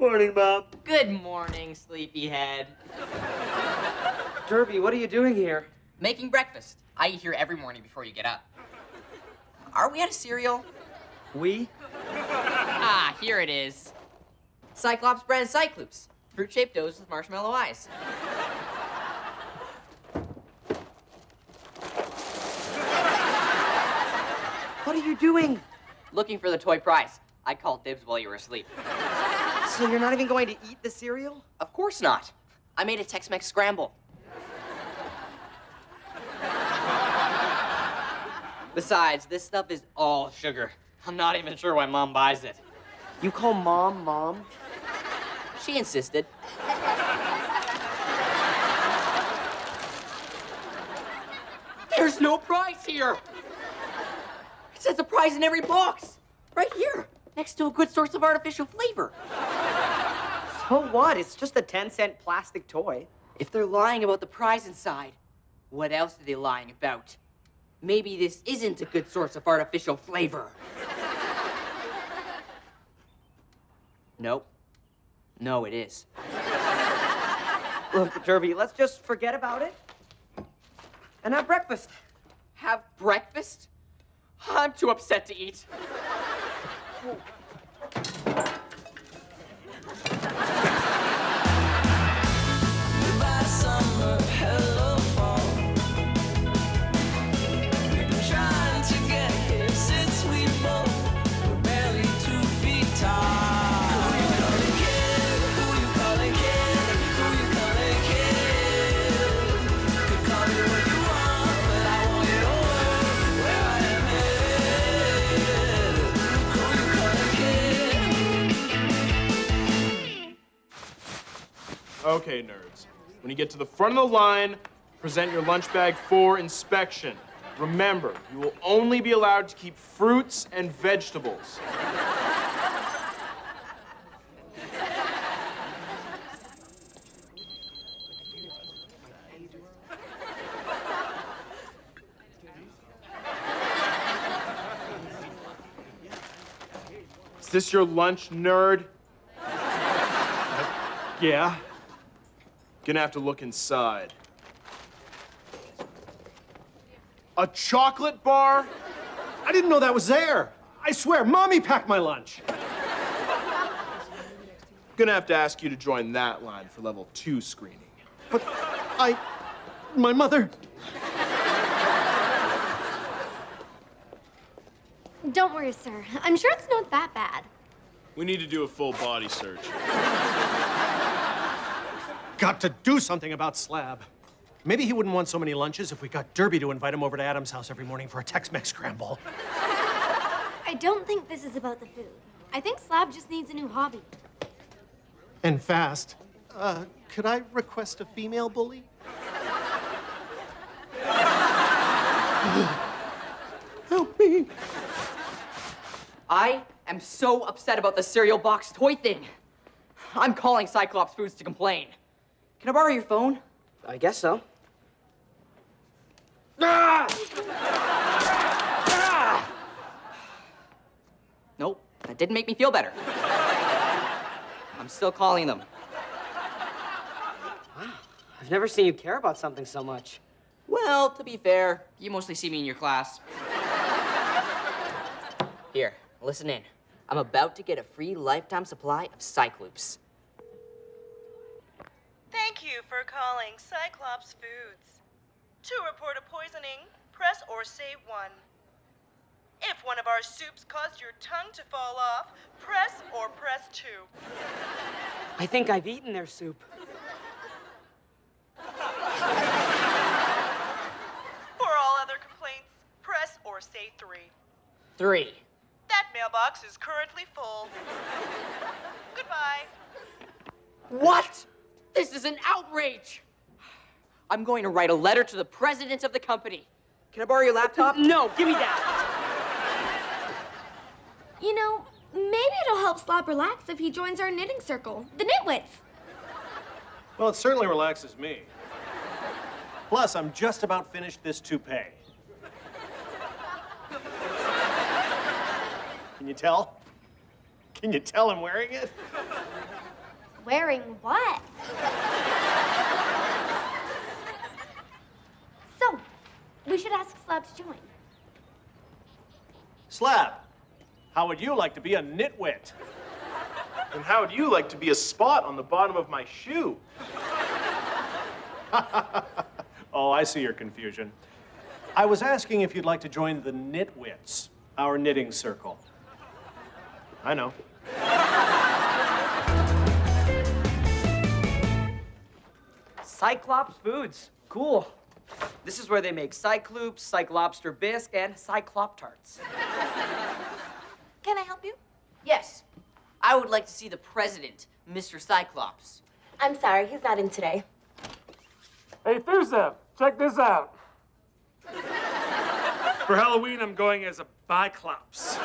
Morning, Mom. Good morning, sleepyhead. Derby, what are you doing here? Making breakfast. I eat here every morning before you get up. Are we out of cereal? We? Ah, here it is. Cyclops brand Cyclops. Fruit-shaped doughs with marshmallow eyes. What are you doing? Looking for the toy prize. I called dibs while you were asleep. So you're not even going to eat the cereal? Of course not. I made a Tex-Mex scramble. Besides, this stuff is all sugar. I'm not even sure why Mom buys it. You call Mom, Mom? She insisted. There's no prize here! It says the prize in every box! Right here, next to a good source of artificial flavor. So what? It's just a 10-cent plastic toy. If they're lying about the prize inside, what else are they lying about? Maybe this isn't a good source of artificial flavor. Nope. No, it is. Look, Derby, let's just forget about it and have breakfast. Have breakfast? I'm too upset to eat. Okay, nerds. When you get to the front of the line, present your lunch bag for inspection. Remember, you will only be allowed to keep fruits and vegetables. Is this your lunch, nerd? Yeah. Gonna have to look inside. A chocolate bar? I didn't know that was there. I swear, Mommy packed my lunch. Gonna have to ask you to join that line for level 2 screening. But my mother. Don't worry, sir. I'm sure it's not that bad. We need to do a full body search. Got to do something about Slab. Maybe he wouldn't want so many lunches if we got Derby to invite him over to Adam's house every morning for a Tex-Mex scramble. I don't think this is about the food. I think Slab just needs a new hobby. And fast. Could I request a female bully? Help me. I am so upset about the cereal box toy thing. I'm calling Cyclops Foods to complain. Can I borrow your phone? I guess so. Ah! Ah! Nope, that didn't make me feel better. I'm still calling them. Wow, I've never seen you care about something so much. Well, to be fair, you mostly see me in your class. Here, listen in. I'm about to get a free lifetime supply of Cyclops. Thank you for calling Cyclops Foods. To report a poisoning, press or say 1. If one of our soups caused your tongue to fall off, press 2. I think I've eaten their soup. For all other complaints, press or say 3. 3. That mailbox is currently full. Goodbye. What? This is an outrage! I'm going to write a letter to the president of the company. Can I borrow your laptop? No, give me that. You know, maybe it'll help Slab relax if he joins our knitting circle, the Nitwits. Well, it certainly relaxes me. Plus, I'm just about finished this toupee. Can you tell? Can you tell I'm wearing it? Wearing what? So, we should ask Slab to join. Slab, how would you like to be a nitwit? And how would you like to be a spot on the bottom of my shoe? Oh, I see your confusion. I was asking if you'd like to join the Knitwits, our knitting circle. I know. Cyclops Foods. Cool. This is where they make Cyclops, Cyclopster bisque, and Cyclop-tarts. Can I help you? Yes. I would like to see the president, Mr. Cyclops. I'm sorry, he's not in today. Hey, Thursday, check this out. For Halloween, I'm going as a Cyclops.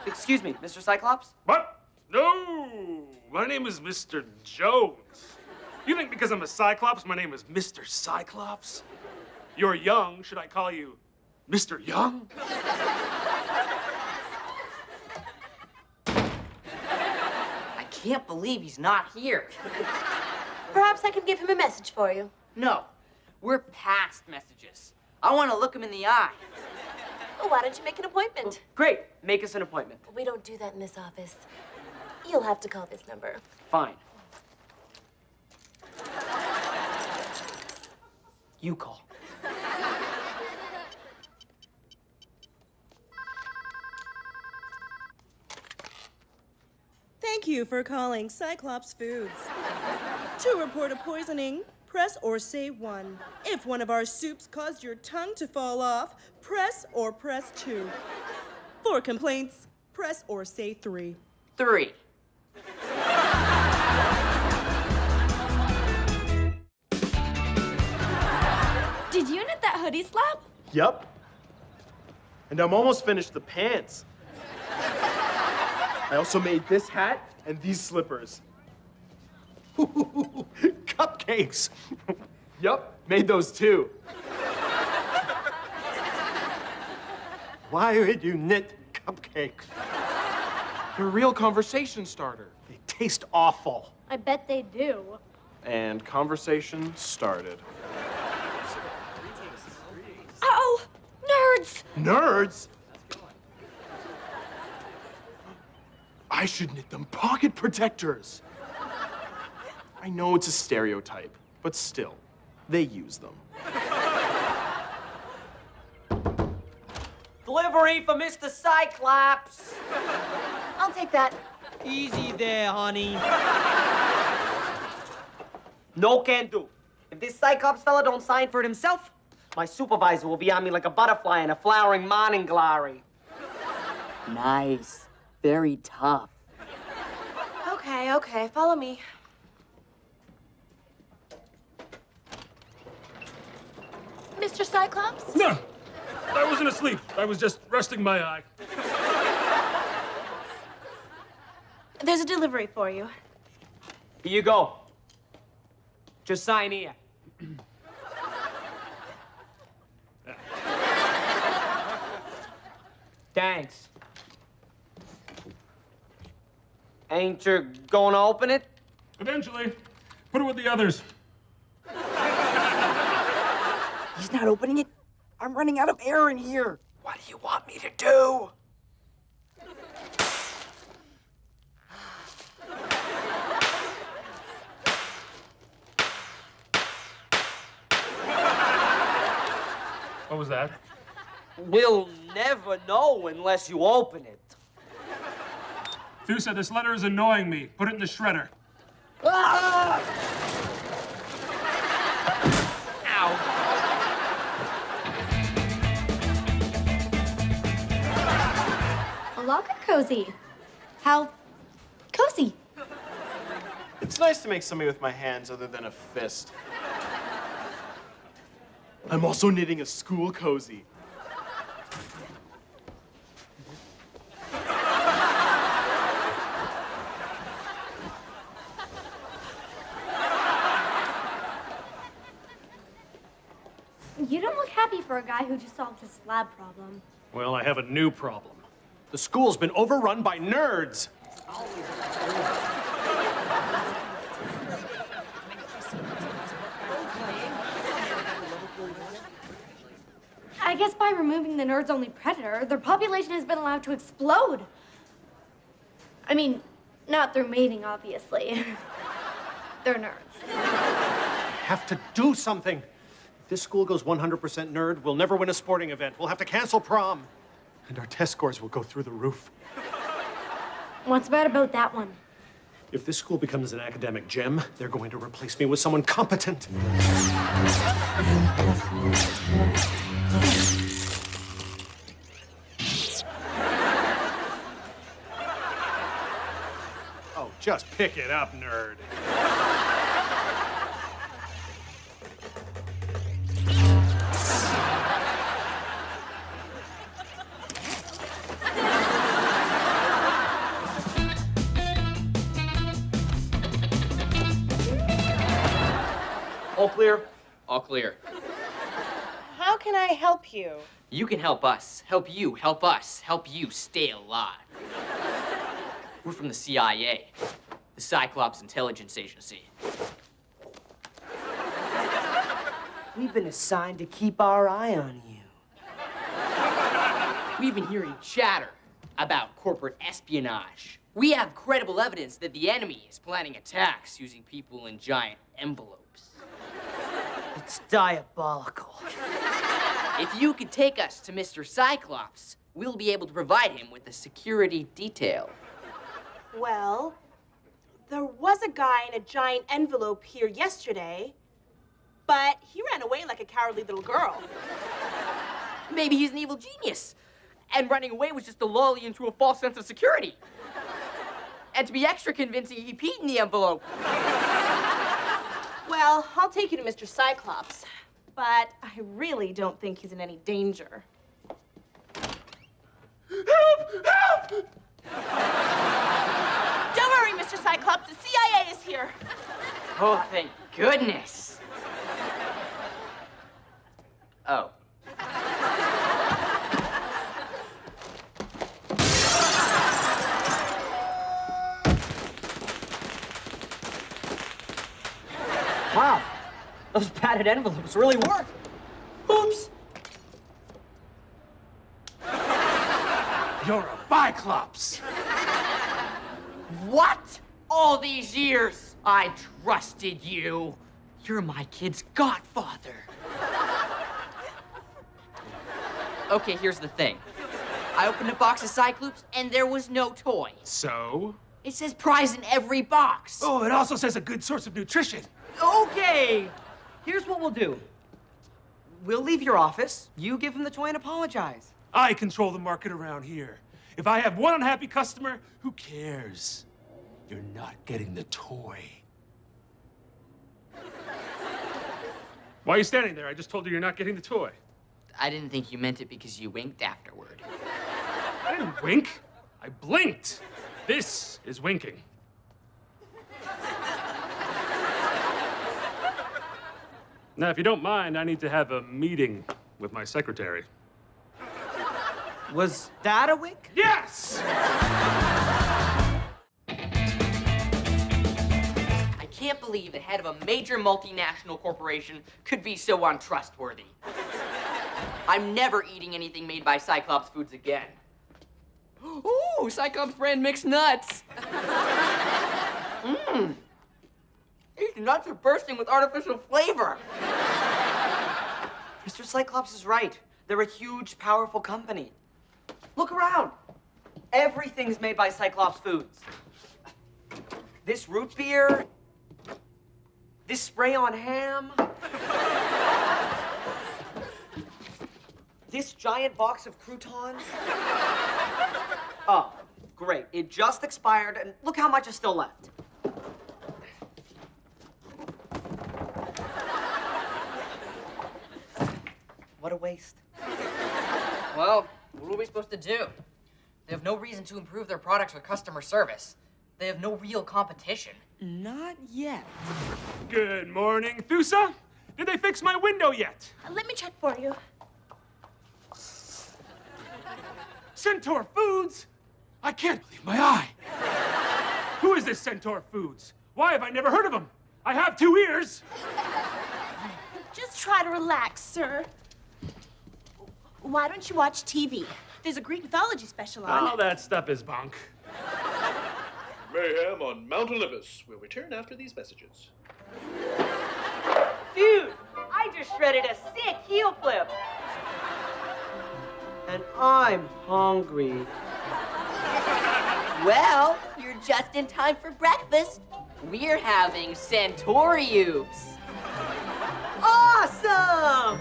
Excuse me, Mr. Cyclops? What? No, my name is Mr. Jones. You think because I'm a Cyclops, my name is Mr. Cyclops? You're young, should I call you Mr. Young? I can't believe he's not here. Perhaps I can give him a message for you. No, we're past messages. I want to look him in the eye. Well, why don't you make an appointment? Great. Make us an appointment. We don't do that in this office. You'll have to call this number. Fine. You call. Thank you for calling Cyclops Foods. To report a poisoning, press or say 1. If one of our soups caused your tongue to fall off, press 2. For complaints, press or say 3. 3. Did you knit that hoodie, Slab? Yup. And I'm almost finished the pants. I also made this hat and these slippers. Cupcakes. Yup, made those too. Why would you knit cupcakes? They're a real conversation starter. They taste awful. I bet they do. And conversation started. Uh-oh! Nerds! Nerds? I should knit them pocket protectors. I know it's a stereotype, but still, they use them. Delivery for Mr. Cyclops. I'll take that. Easy there, honey. No can do. If this Cyclops fella don't sign for it himself, my supervisor will be on me like a butterfly in a flowering morning glory. Nice. Very tough. Okay, follow me. Mr. Cyclops? No, I wasn't asleep. I was just resting my eye. There's a delivery for you. Here you go. Just sign here. Thanks. Ain't you gonna open it? Eventually, put it with the others. He's not opening it. I'm running out of air in here. What do you want me to do? What was that? We'll never know unless you open it. Fu said this letter is annoying me. Put it in the shredder. Ah! Ow. A locker cozy. How cozy. It's nice to make something with my hands other than a fist. I'm also knitting a school cozy. You don't look happy for a guy who just solved his slab problem. Well, I have a new problem. The school's been overrun by nerds. I guess by removing the nerd's only predator, their population has been allowed to explode. I mean, not through mating, obviously. They're nerds. Have to do something. If this school goes 100% nerd, we'll never win a sporting event. We'll have to cancel prom. And our test scores will go through the roof. What's bad about that one? If this school becomes an academic gem, they're going to replace me with someone competent. Oh, just pick it up, nerd. All clear? All clear. How can I help you? You can help us. Help you. Help us. Help you stay alive. We're from the CIA, the Cyclops Intelligence Agency. We've been assigned to keep our eye on you. We've been hearing chatter about corporate espionage. We have credible evidence that the enemy is planning attacks using people in giant envelopes. It's diabolical. If you could take us to Mr. Cyclops, we'll be able to provide him with a security detail. Well, there was a guy in a giant envelope here yesterday, but he ran away like a cowardly little girl. Maybe he's an evil genius, and running away was just to lull you into a false sense of security. And to be extra convincing, he peed in the envelope. Well, I'll take you to Mr. Cyclops, but I really don't think he's in any danger. Help! Help! Don't worry, Mr. Cyclops, the CIA is here. Oh, thank goodness. Oh. Wow, those padded envelopes really work. Oops. You're a Cyclops. What? All these years, I trusted you. You're my kid's godfather. Okay, here's the thing. I opened a box of Cyclops, and there was no toy. So? It says prize in every box. Oh, it also says a good source of nutrition. Okay, here's what we'll do. We'll leave your office, you give him the toy and apologize. I control the market around here. If I have one unhappy customer, who cares? You're not getting the toy. Why are you standing there? I just told you you're not getting the toy. I didn't think you meant it because you winked afterward. I didn't wink. I blinked. This is winking. Now, if you don't mind, I need to have a meeting with my secretary. Was that a wink? Yes! I can't believe the head of a major multinational corporation could be so untrustworthy. I'm never eating anything made by Cyclops Foods again. Ooh, Cyclops brand mixed nuts. Mmm. These nuts are bursting with artificial flavor. Mr. Cyclops is right. They're a huge, powerful company. Look around. Everything's made by Cyclops Foods. This root beer, this spray on ham, this giant box of croutons. Oh, great. It just expired, and look how much is still left. What a waste. Well, what are we supposed to do? They have no reason to improve their products or customer service. They have no real competition. Not yet. Good morning, Thusa. Did they fix my window yet? Let me check for you. Centaur Foods? I can't believe my eye. Who is this Centaur Foods? Why have I never heard of them? I have 2 ears. Just try to relax, sir. Why don't you watch TV? There's a Greek mythology special on. All that stuff is bunk. Mayhem on Mount Olympus. We'll return after these messages. Dude, I just shredded a sick heel flip. And I'm hungry. Well, you're just in time for breakfast. We're having Centauriubes. Awesome!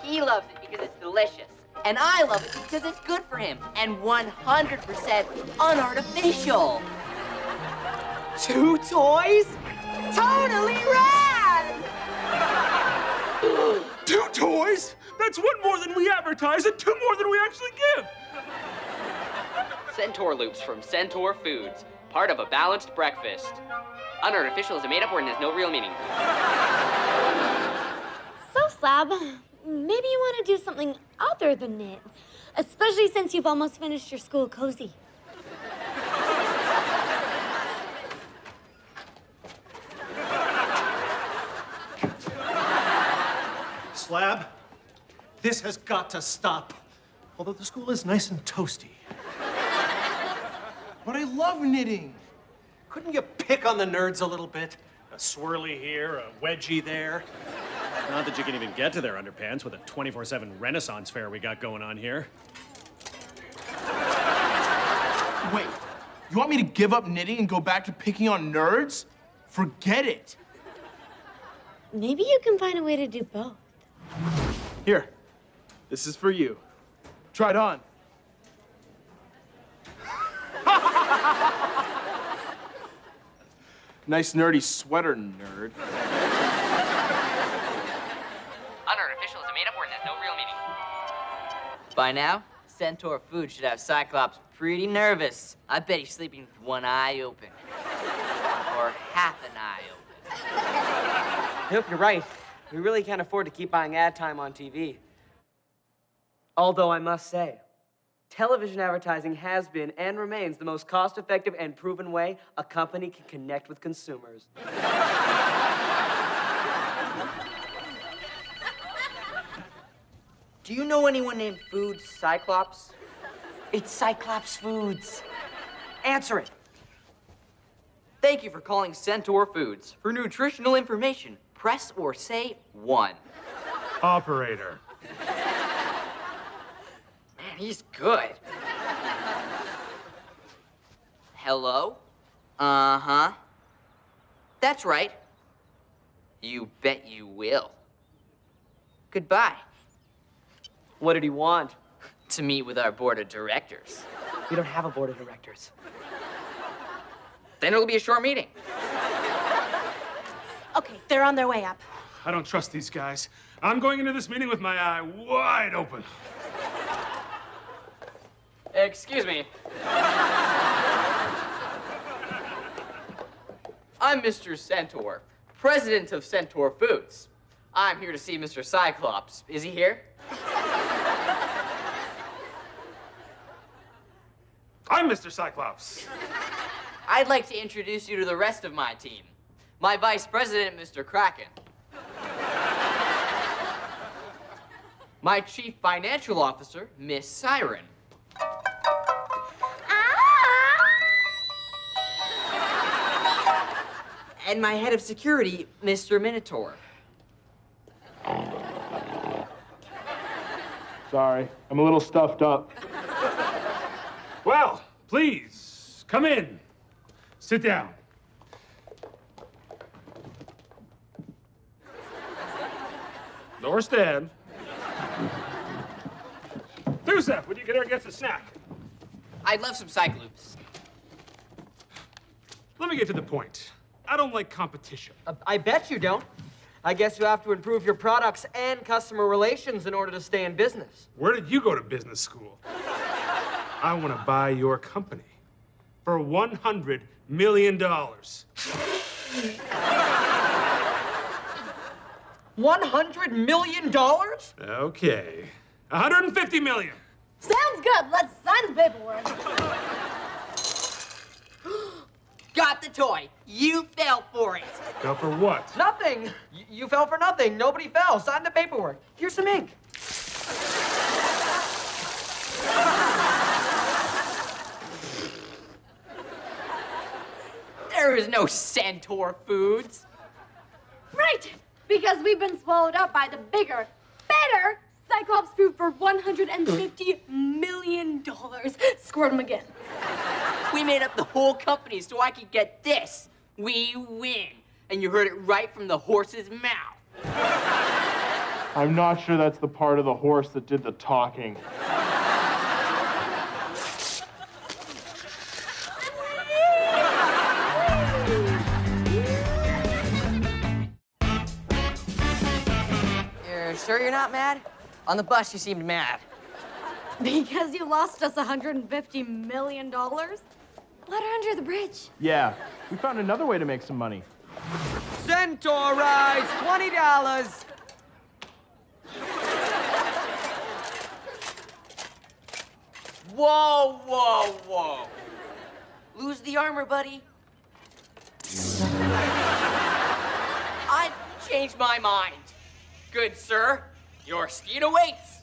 He loves it because it's delicious. And I love it because it's good for him and 100% unartificial. 2 toys? Totally rad! 2 toys? That's 1 more than we advertise and 2 more than we actually give. Centaur Loops from Centaur Foods, part of a balanced breakfast. Unartificial is a made-up word and has no real meaning. So, Slab, maybe you want to do something other than knit, especially since you've almost finished your school cozy. Slab, this has got to stop. Although the school is nice and toasty. But I love knitting. Couldn't you pick on the nerds a little bit? A swirly here, a wedgie there. Not that you can even get to their underpants with a 24/7 Renaissance fair we got going on here. Wait, you want me to give up knitting and go back to picking on nerds? Forget it. Maybe you can find a way to do both. Here, this is for you. Try it on. Nice nerdy sweater, nerd. Unartificial is a made-up word and has no real meaning. By now, Centaur Foods should have Cyclops pretty nervous. I bet he's sleeping with 1 eye open. Or half an eye open. Yep, you're right. We really can't afford to keep buying ad time on TV. Although I must say, television advertising has been and remains the most cost-effective and proven way a company can connect with consumers. Do you know anyone named Foods Cyclops? It's Cyclops Foods. Answer it. Thank you for calling Centaur Foods. For nutritional information, press or say 1. Operator. Man, he's good. Hello? Uh-huh. That's right. You bet you will. Goodbye. What did he want? To meet with our board of directors. We don't have a board of directors. Then it'll be a short meeting. Okay, they're on their way up. I don't trust these guys. I'm going into this meeting with my eye wide open. Excuse me. I'm Mr. Centaur, president of Centaur Foods. I'm here to see Mr. Cyclops. Is he here? I'm Mr. Cyclops. I'd like to introduce you to the rest of my team. My vice president, Mr. Kraken. My chief financial officer, Miss Siren. And my head of security, Mr. Minotaur. Sorry, I'm a little stuffed up. Well, please, come in. Sit down. Or stand. Thusa, would you get her against a snack? I'd love some Cyclops. Let me get to the point. I don't like competition. I bet you don't. I guess you have to improve your products and customer relations in order to stay in business. Where did you go to business school? I want to buy your company for $100 million. $100 million? Okay. 150 million. Sounds good. Let's sign the paperwork. Got the toy. You fell for it. Go for what? Nothing. You fell for nothing. Nobody fell. Sign the paperwork. Here's some ink. There is no Centaur Foods. Right, because we've been swallowed up by the bigger, better Cyclops Food for $150 million. Squirt 'em again. We made up the whole company so I could get this. We win. And you heard it right from the horse's mouth. I'm not sure that's the part of the horse that did the talking. You're sure you're not mad? On the bus, you seemed mad. Because you lost us $150 million? Water under the bridge. Yeah, we found another way to make some money. Centaur rides, $20. Whoa, whoa, whoa. Lose the armor, buddy. I've changed my mind. Good sir, your skeet awaits.